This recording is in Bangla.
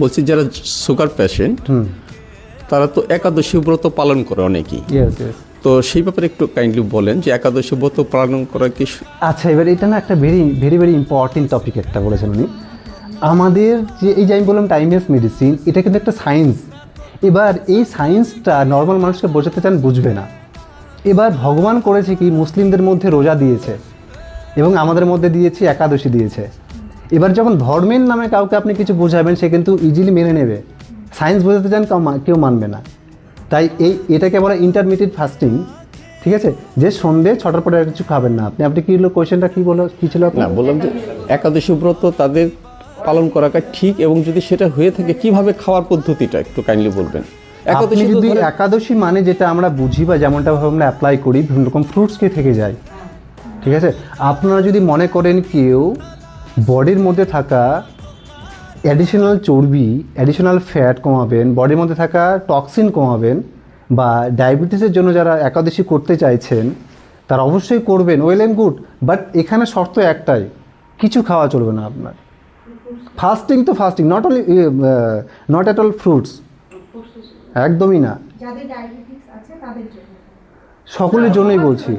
বলছি যারা সুগার পেশেন্ট তারা তো একাদশী ব্রত পালন করে অনেকেই, তো সেই ব্যাপারে একটু কাইন্ডলি বলেন যে একাদশী ব্রত পালন করা কি। আচ্ছা, এবার এটা না একটা very very very important topic একটা বলেছেন উনি। আমাদের যে এই যে আমি বললাম টাইমলেস মেডিসিন, এটা কিন্তু একটা সায়েন্স। এবার এই সায়েন্সটা নর্মাল মানুষকে বোঝাতে চান, বুঝবে না। এবার ভগবান করেছে কি, মুসলিমদের মধ্যে রোজা দিয়েছে এবং আমাদের মধ্যে দিয়েছে একাদশী দিয়েছে। এবার যখন ধর্মের নামে কাউকে আপনি কিছু বোঝাবেন, সে কিন্তু ইজিলি মেনে নেবে। সায়েন্স বোঝাতে চান কেউ মানবে না। তাই এটাকে বলা ইন্টারমিডিয়েট ফাস্টিং, ঠিক আছে, যে সন্ধ্যে 6টার পরে আর কিছু খাবেন না। আপনি কি হলো, কোয়েশ্চেনটা কী ছিল? না, বললাম যে একাদশী ব্রত তাদের পালন করাটা ঠিক, এবং যদি সেটা হয়ে থাকে কিভাবে খাওয়ার পদ্ধতিটা একটু কাইন্ডলি বলবেন। আপনি যদি একাদশী মানে যেটা আমরা বুঝি বা যেমনটা আমরা অ্যাপ্লাই করি, বিভিন্ন রকম ফ্রুটস খেয়ে থেকে যায়, ঠিক আছে। আপনারা যদি মনে করেন কেউ বডির মধ্যে থাকা অ্যাডিশনাল চর্বি, অ্যাডিশনাল ফ্যাট কমাবেন, বডির মধ্যে থাকা টক্সিন কমাবেন, বা ডায়াবেটিসের জন্য যারা একাদশী করতে চাইছেন তারা অবশ্যই করবেন, ওয়েল অ্যান্ড গুড। বাট এখানে শর্ত একটাই, কিছু খাওয়া চলবে না আপনার। ফাস্টিং তো fasting, not at all fruits, একদমই না। সকলের জন্যই বলছি।